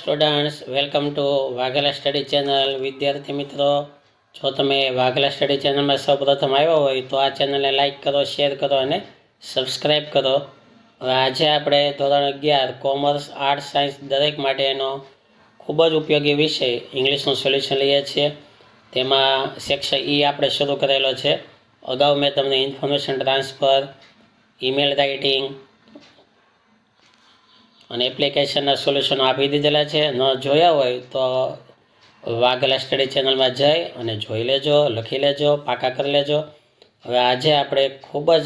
Students, welcome to Vaghela study channel. વિદ્યાર્થી મિત્રો, જો તમે વાઘેલા સ્ટડી ચેનલમાં સૌપ્રથમ આવ્યો હોય તો આ ચેનલને લાઇક કરો, શેર કરો અને સબસ્ક્રાઈબ કરો. હવે આજે આપણે ધોરણ 11 કોમર્સ, આર્ટ્સ, સાયન્સ દરેક માટેનો ખૂબ જ ઉપયોગી વિષય ઇંગ્લિશનું સોલ્યુશન લઈએ છીએ. તેમાં સેક્શન ઈ આપણે શરૂ કરેલો છે. અગાઉ મેં તમને ઇન્ફોર્મેશન ટ્રાન્સફર, ઈમેલ રાઇટિંગ અને એપ્લિકેશનના સોલ્યુશનો આપી દીધેલા છે. ન જોયા હોય તો વાઘેલા સ્ટડી ચેનલમાં જઈ અને જોઈ લેજો, લખી લેજો, પાકા કરી લેજો. હવે આજે આપણે ખૂબ જ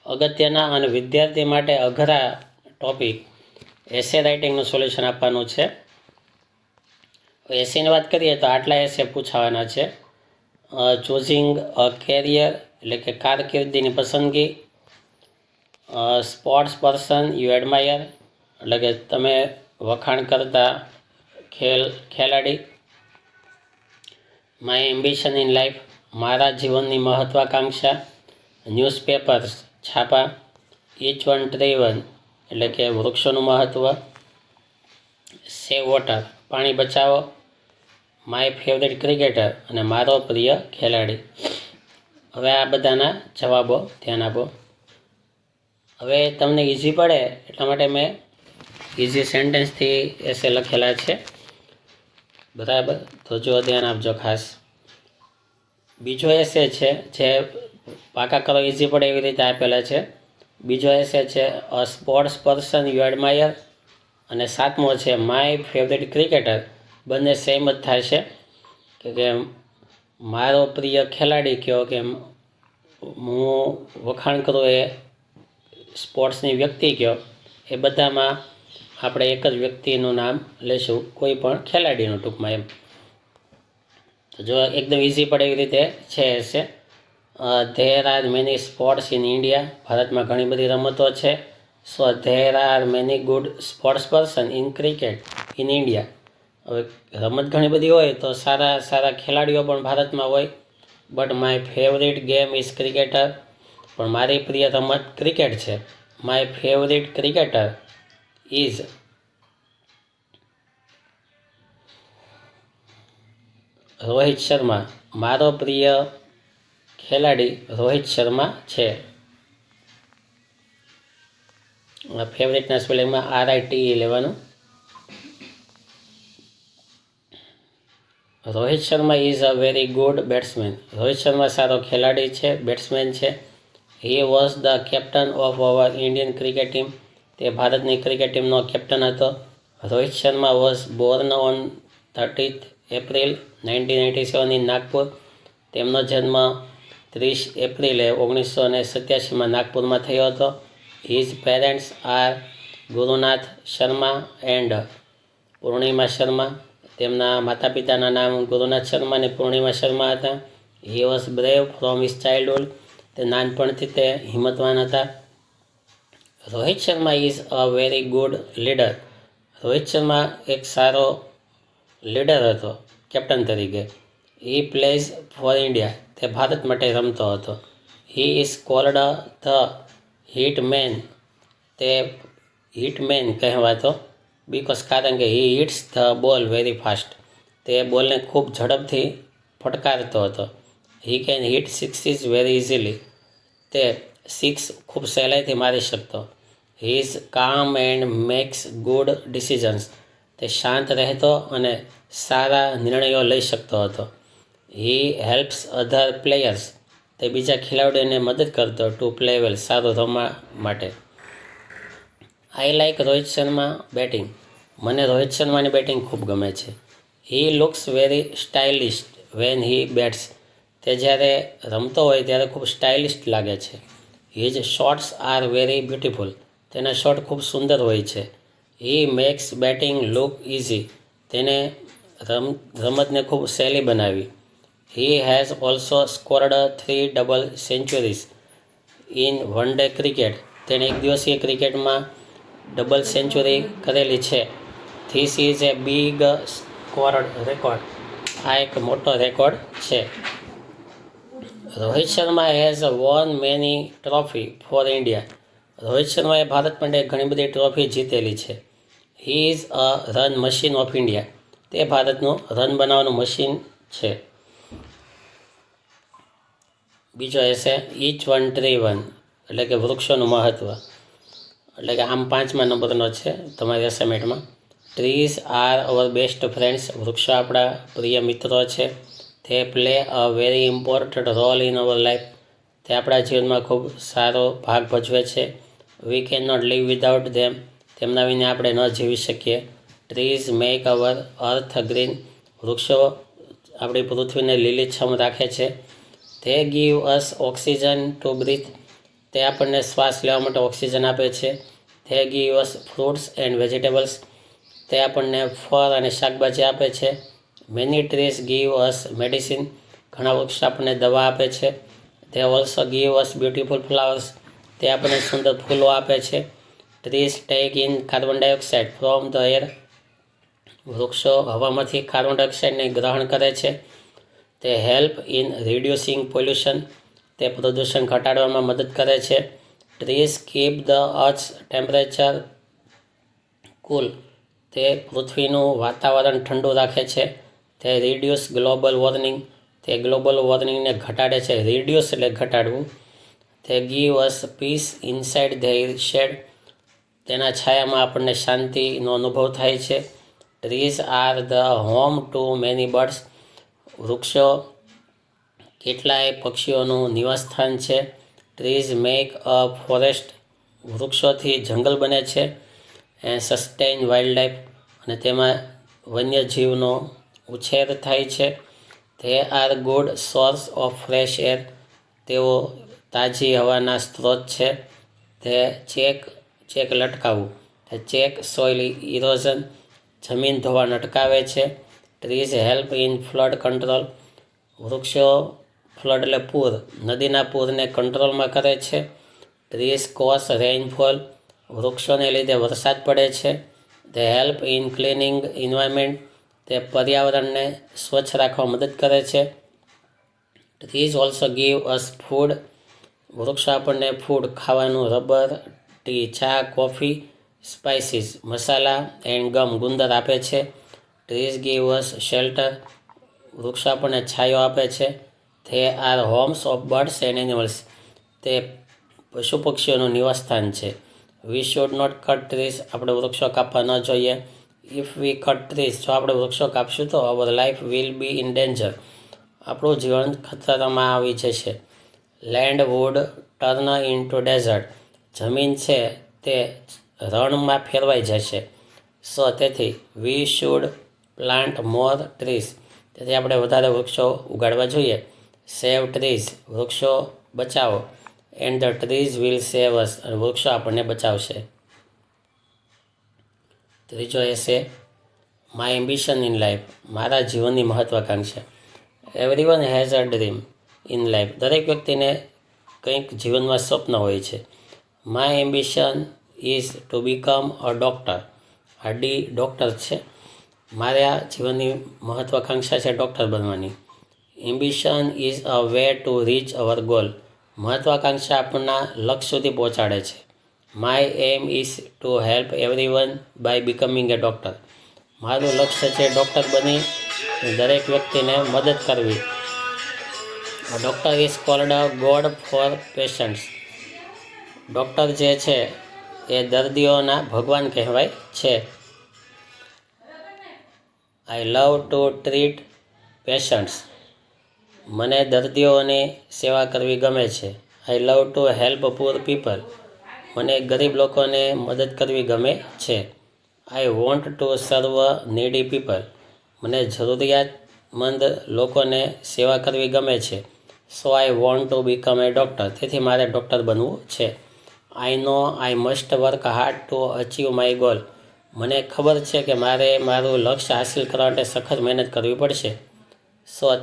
અગત્યના અને વિદ્યાર્થી માટે અઘરા ટોપિક એસે રાઇટિંગનું સોલ્યુશન આપવાનું છે. એસેની વાત કરીએ તો આટલા એસે પૂછાવાના છે. ચૂઝિંગ અ કેરિયર એટલે કે કારકિર્દીની પસંદગી, સ્પોર્ટ્સ પર્સન યુ એડમાયર એટલે કે તમે વખાણ કરતા ખેલાડી, માય એમ્બિશન ઇન લાઈફ મારા જીવનની મહત્વાકાંક્ષા, ન્યૂઝપેપર્સ છાપા, ઈચ વન ટ્રી વન એટલે કે વૃક્ષોનું મહત્ત્વ, સેવ વોટર પાણી બચાવો, માય ફેવરેટ ક્રિકેટર અને મારો પ્રિય ખેલાડી. હવે આ બધાના જવાબો ધ્યાન આપો. હવે તમને ઇઝી પડે એટલા માટે મેં ઇઝી સેન્ટેન્સથી એસે લખેલા છે, બરાબર? તો જો ધ્યાન આપજો ખાસ. બીજો એસે છે જે પાકા કરો ઇઝી પડે એવી રીતે આપેલા છે. બીજો એસે છે અ સ્પોર્ટ્સ પર્સન યુ એડમાયર અને સાતમો છે માય ફેવરેટ ક્રિકેટર. બંને સેમ જ થાય છે કે મારો પ્રિય ખેલાડી કયો કે હું વખાણ કરું એ સ્પોર્ટ્સની વ્યક્તિ કયો, એ બધામાં આપણે એક જ વ્યક્તિનું નામ લેશું, કોઈ પણ ખેલાડીનું ટૂંકમાં એમ. તો જો એકદમ ઇઝી પડે એવી રીતે છે essay. There are many sports in India ભારતમાં ઘણી બધી રમતો છે. So there are many good sports person in cricket in India. હવે રમત ઘણી બધી હોય તો સારા ખેલાડીઓ પણ ભારતમાં હોય. But my favourite game is cricketer, પણ મારી પ્રિય રમત ક્રિકેટ છે. My favourite cricketer is Rohit Sharma. મારો પ્રિય ખેલાડી રોહિત શર્મા છે. ફેવરિટના સ્પેલિંગમાં RITE લેવાનું. Rohit Sharma is a very good batsman. Rohit Sharma સારો ખેલાડી છે, બેટ્સમેન છે. He was the captain of our Indian cricket team. તે ભારતની ક્રિકેટ ટીમનો કેપ્ટન હતો. Rohit Sharma was born on 30th April 1997 in Nagpur. તેમનો જન્મ 30 એપ્રિલે 1987માં નાગપુરમાં થયો હતો. His parents are Gurunath Sharma and Purnima Sharma. તેમના માતા પિતાના નામ ગુરુનાથ શર્મા અને પૂર્ણિમા શર્મા હતા. He was brave from his childhood. તે નાનપણથી તે હિંમતવાન હતા. Rohit Sharma is a very good leader. Rohit Sharma એક સારો લીડર હતો કેપ્ટન તરીકે. He plays for India. તે ભારત માટે રમતો હતો. He is called the hitman. તે હિટમેન કહેવાતો બિકોઝ કારણ કે he hits the ball very fast. તે બોલને ખૂબ ઝડપથી ફટકારતો હતો. He can hit sixes very easily. તે સિક્સ ખૂબ સહેલાઈથી મારી શકતો. He is calm and makes good decisions. તે શાંત રહેતો અને સારા નિર્ણયો લઈ શકતો હતો. He helps other players. તે બીજા ખેલાડીઓને મદદ કરતો ટુ પ્લે વેલ, સારું રમવા માટે. I like Rohit Sharma batting. મને રોહિત શર્માની બેટિંગ ખૂબ ગમે છે. He looks very stylist when he bats. તે જ્યારે રમતો હોય ત્યારે ખૂબ સ્ટાઇલિસ્ટ લાગે છે. His shots are very beautiful. તેના શોટ ખૂબ સુંદર હોય છે. He makes batting look easy. તેને રમતને ખૂબ સહેલી બનાવી. He has also scored 3 double centuries in one day cricket. તેણે એક દિવસીય ક્રિકેટમાં ડબલ સેન્ચુરી કરેલી છે. This is a big scored record. આ એક મોટો રેકોર્ડ છે. Rohit Sharma has won many trophy for India. Rohit શર્માએ ભારત માટે ઘણી બધી ટ્રોફી જીતેલી છે. He is a run machine of India. તે ભારતનું રન બનાવવાનું મશીન છે. બીજો essay each one tree one, એટલે કે વૃક્ષોનું મહત્ત્વ. એટલે કે આમ 5મા નંબરનો છે તમારી અસાઇનમેન્ટમાં. Trees are our best friends. વૃક્ષો આપણા પ્રિય મિત્રો છે. તે play a very important role in our life. તે આપણા જીવનમાં ખૂબ સારો ભાગ ભજવે છે. We can not leave without them. તેમના વિના આપણે ન જીવી શકીએ. Trees make our earth green. વૃક્ષો આપણી પૃથ્વીને લીલીછમ રાખે છે. તે give us oxygen to breathe. તે આપણને શ્વાસ લેવા માટે ઓક્સિજન આપે છે. તે give us fruits and vegetables. તે આપણને ફળ અને શાકભાજી આપે છે. મેની ટ્રીઝ ગીવ અસ મેડિસિન. ઘણા વૃક્ષ આપણને દવા આપે છે. તે ઓલ્સો ગીવ અસ બ્યુટીફુલ ફ્લાવર્સ. તે આપણને સુંદર ફૂલો આપે છે. Trees tech in carbon dioxide from the air. વૃક્ષો હવામાંથી કાર્બન ડાયોક્સાઇડને ગ્રહણ કરે છે. તે હેલ્પ ઇન રિડ્યુસિંગ પોલ્યુશન. તે પ્રદૂષણ ઘટાડવામાં મદદ કરે છે. Trees keep the earth's temperature cool. તે પૃથ્વીનું વાતાવરણ ઠંડુ રાખે છે. તે રિડ્યુસ ગ્લોબલ વોર્મિંગ. તે ગ્લોબલ વોર્મિંગને ઘટાડે છે. રિડ્યુસ એટલે ઘટાડવું. તે give us peace inside their shade. તેના છાયામાં આપણને શાંતિનો અનુભવ થાય છે. Trees are the home to many birds. વૃક્ષો કેટલાય પક્ષીઓનું નિવાસસ્થાન છે. Trees make a forest. વૃક્ષોથી જંગલ બને છે. And sustain wild life. અને તેમાં વન્યજીવનો ઉછેર થાય છે. તે are good source of fresh air. તેઓ તાજી હવાના સ્ત્રોત છે. તે ચેક લટકાવવું. તે ચેક સોઇલ ઇરોઝન. જમીન ધોવાણ અટકાવે છે. Trees help in flood control. વૃક્ષો ફ્લડ એટલે પૂર, નદીના પૂરને કંટ્રોલમાં કરે છે. Trees cause rainfall. વૃક્ષોને લીધે વરસાદ પડે છે. તે હેલ્પ ઇન ક્લિનિંગ એન્વાયરમેન્ટ. તે પર્યાવરણને સ્વચ્છ રાખવા મદદ કરે છે. Trees also give us food. વૃક્ષો આપણને ફૂડ ખાવાનું, રબર, ટી, ચા, કોફી, સ્પાઇસીસ, મસાલા એન્ડ ગમ, ગુંદર આપે છે. Trees give us shelter. વૃક્ષો આપણને છાંયો આપે છે. તે are homes of birds and animals. તે પશુ પક્ષીઓનું નિવાસસ્થાન છે. We should not cut trees. આપણે વૃક્ષો કાપવા ન જોઈએ. If we cut trees. જો આપણે વૃક્ષો કાપશું તો our life will be in danger. આપણું જીવન ખતરામાં આવી જશે. Land would turn into desert. જમીન છે તે રણમાં ફેરવાઈ જશે. તેથી we should plant more trees. તેથી આપણે વધારે વૃક્ષો ઉગાડવા જોઈએ. Save trees. વૃક્ષો બચાવો. And the trees will save us. અને વૃક્ષો આપણને બચાવશે. ત્રીજો essay my ambition in life. મારા જીવનની મહત્વાકાંક્ષા. Everyone has a dream in life. દરેક વ્યક્તિને કંઈક જીવનમાં સ્વપ્ન હોય છે. My ambition is to become a doctor. આ ડૉક્ટર છે. મારા જીવનની મહત્વાકાંક્ષા છે ડૉક્ટર બનવાની. Ambition is a way to reach our goal. મહત્વાકાંક્ષા આપણના લક્ષ્ય સુધી પહોંચાડે છે. My aim is to help everyone by becoming a doctor. મારું લક્ષ્ય છે ડૉક્ટર બની દરેક વ્યક્તિને મદદ કરવી. Doctor is called a god for patients. Doctor જે છે એ દર્દીઓના ભગવાન કહેવાય છે. I love to treat patients. મને દર્દીઓની સેવા કરવી ગમે છે. I love to help poor people. મને ગરીબ લોકોને મદદ કરવી ગમે છે. આઈ વોન્ટ ટુ સર્વ નીડી પીપલ. મને જરૂરિયાતમંદ લોકોને સેવા કરવી ગમે છે. So I want to become a doctor. તેથી મારે ડૉક્ટર બનવું છે. I know I must work hard to achieve my goal. મને ખબર છે કે મારે મારું લક્ષ્ય હાંસિલ કરવા માટે સખત મહેનત કરવી પડશે.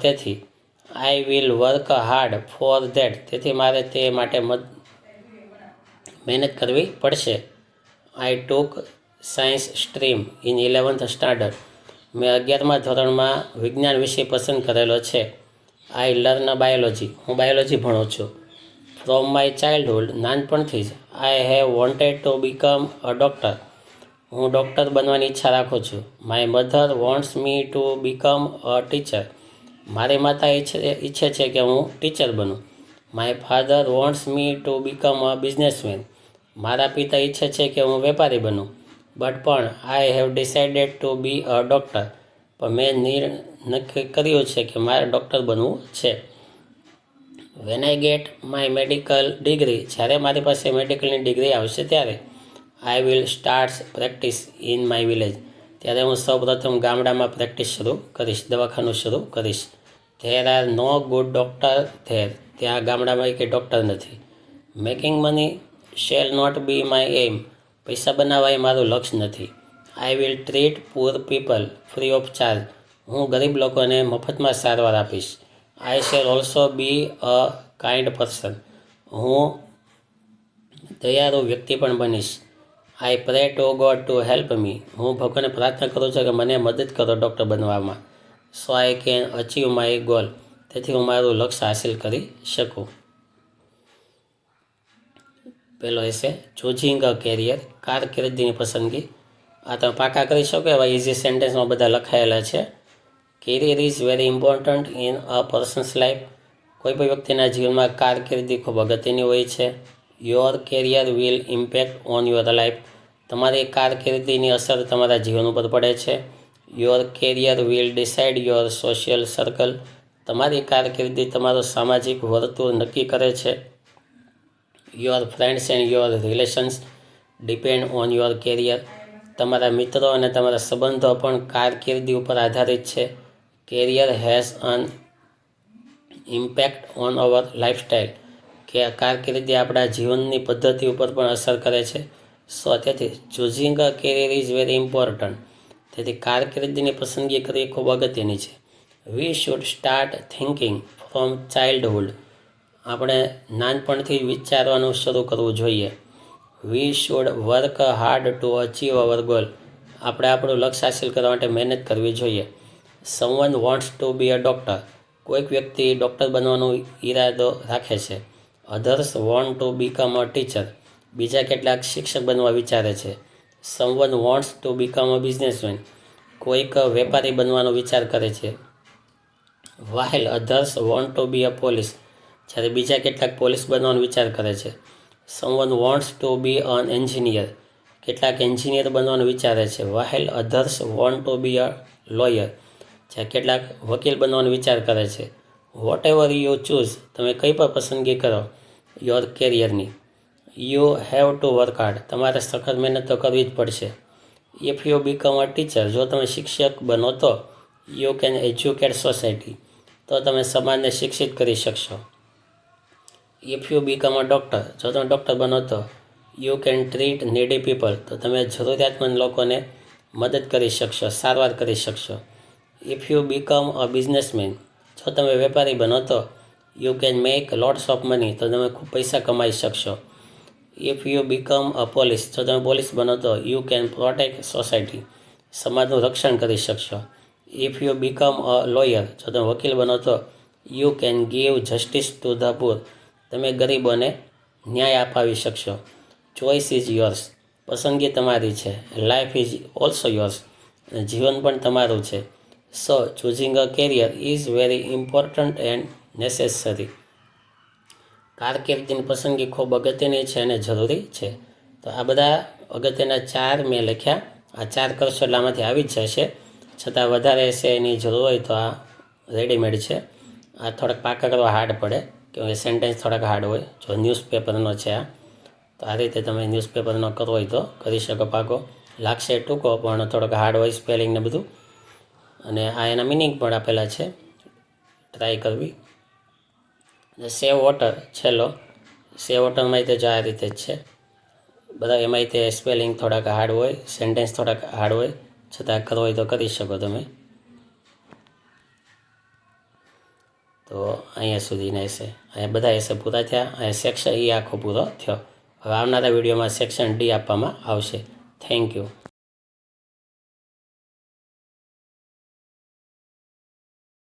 તેથી I will work hard for that. તેથી મારે તે માટે મહેનત કરવી પડશે. I took science stream in 11th standard. મેં 11મા ધોરણમાં વિજ્ઞાન વિષય પસંદ કરેલો છે. I learn biology. હું બાયોલોજી ભણું છું. From my childhood. નાનપણથી જ I have wanted to become a doctor. હું ડૉક્ટર બનવાની ઈચ્છા રાખું છું. My mother wants me to become a teacher. મારી માતા ઈચ્છે છે કે હું ટીચર બનું. My father wants me to become a businessman. મારા પિતા ઈચ્છે છે કે હું વેપારી બનું. પણ I have decided to be a doctor. પણ મેં નક્કી કર્યું છે કે મારે ડૉક્ટર બનવું છે. When I get my medical degree. જ્યારે મારી પાસે મેડિકલની ડિગ્રી આવશે ત્યારે I will start practice in my village. ત્યારે હું સૌપ્રથમ ગામડામાં પ્રેક્ટિસ શરૂ કરીશ, દવાખાનું શરૂ કરીશ. There are no good doctor there. ત્યાં ગામડામાં એક ડૉક્ટર નથી. Making money shall not be my aim. પૈસા બનાવવા એ મારું લક્ષ્ય નથી. I will treat poor people free of charge. હું ગરીબ લોકોને મફતમાં સારવાર આપીશ. I shall also be a kind person. હું દયાળુ વ્યક્તિ પણ બનીશ. I pray to God to help me. હું ભગવાનને પ્રાર્થના કરું છું કે મને મદદ કરો ડૉક્ટર બનવામાં. So I can achieve my goal. તેથી હું મારું લક્ષ્ય હાંસિલ કરી શકું. પહેલો હશે ચૂઝિંગ અ કેરિયર, કારકિર્દીની પસંદગી. આ તમે પાકા કરી શકો એવા ઇઝી સેન્ટેન્સમાં બધા લખાયેલા છે. Career is very important in a person's life. કોઈ પણ વ્યક્તિના જીવનમાં કારકિર્દી ખૂબ અગત્યની હોય છે. Your career will impact on your life. તમારી કારકિર્દીની અસર તમારા જીવન ઉપર પડે છે. Your career will decide your social circle. તમારી કારકિર્દી તમારું સામાજિક વર્તુળ નક્કી કરે છે. Your friends and your relations depend on your career. તમારા મિત્રો અને તમારા સંબંધો પણ કારકિર્દી ઉપર આધારિત છે. Career has an impact on our lifestyle. કે કારકિર્દી આપણા જીવનની પદ્ધતિ ઉપર પણ અસર કરે છે. તેથી choosing a career is very important. તેથી કારકિર્દીની પસંદગી કરવી ખૂબ અગત્યની છે. We should start thinking from childhood. આપણે નાનપણથી વિચારવાનું શરૂ કરવું જોઈએ. We should work hard to achieve our goal. આપણે આપણું લક્ષ્ય હાંસિલ કરવા માટે મહેનત કરવી જોઈએ. Someone wants to be a doctor. કોઈક વ્યક્તિ ડૉક્ટર બનવાનો ઈરાદો રાખે છે. Others want to become a teacher. બીજા કેટલાક શિક્ષક બનવા વિચારે છે. Someone wants to become a businessman. કોઈક વેપારી બનવાનો વિચાર કરે છે. While others want to be a police. જ્યારે બીજા કેટલાક પોલીસ બનવાનો વિચાર કરે છે. Someone wants to be an engineer. કેટલાક એન્જિનિયર બનવાનું વિચારે છે. While others want to be a lawyer. જ્યારે કેટલાક વકીલ બનવાનો વિચાર કરે છે. Whatever you choose. તમે કઈ પણ પસંદગી કરો યોર કેરિયરની. You have to work hard. તમારે સખત મહેનત તો કરવી જ પડશે. If you become a teacher. જો તમે શિક્ષક બનો તો યુ કેન એજ્યુકેટ સોસાયટી. તો તમે સમાજને શિક્ષિત કરી શકશો. If you become a doctor. જો તમે ડૉક્ટર બનો તો યુ કેન ટ્રીટ નીડી પીપલ. તો તમે જરૂરિયાતમંદ લોકોને મદદ કરી શકશો, સારવાર કરી શકશો. If you become a businessman. જો તમે વેપારી બનો તો you can make lots of money. તો તમે ખૂબ પૈસા કમાઈ શકશો. If you become a police. જો તમે પોલીસ બનો તો યુ કેન પ્રોટેક્ટ સોસાયટી. સમાજનું રક્ષણ કરી શકશો. If you become a lawyer. જો તમે વકીલ બનો તો you can give justice to the poor. તમે ગરીબોને ન્યાય અપાવી શકશો. Choice is yours. પસંદગી તમારી છે. Life is also yours. જીવન પણ તમારું છે. So choosing a career is very important and necessary. કારકિર્દીની પસંદગી ખૂબ અગત્યની છે અને જરૂરી છે. તો આ બધા અગત્યના 4 મેં લખ્યા. આ 4 કરશો એટલે આમાંથી આવી જ જશે. છતાં વધારે હશે એની જરૂર હોય તો આ રેડીમેડ છે. આ થોડાક પાકા કરવા હાર્ડ પડે, કેમકે સેન્ટેન્સ થોડાક હાર્ડ હોય. જો ન્યૂઝપેપરનો છે આ, તો આ રીતે તમે ન્યૂઝપેપરનો કરવો હોય તો કરી શકો પાકો. લાગશે ટૂંકો પણ થોડોક હાર્ડ હોય, સ્પેલિંગ ને બધું. અને આ એના મિનિંગ પણ આપેલા છે, ટ્રાય કરવી. અને સેવ વોટર છેલ્લો. સેવ વોટરમાં તે જો આ રીતે જ છે બધા. એમાંય તે સ્પેલિંગ થોડાક હાર્ડ હોય, સેન્ટેન્સ થોડાક હાર્ડ હોય, છતાં કરવો હોય તો કરી શકો તમે. તો અહીંયા સુધીના હશે. અહીંયા બધા હશે પૂરા થયા. અહીંયા સેક્શન એ આખો પૂરો થયો. હવે આવનારા વિડીયોમાં સેક્શન ડી આપવામાં આવશે. Thank you.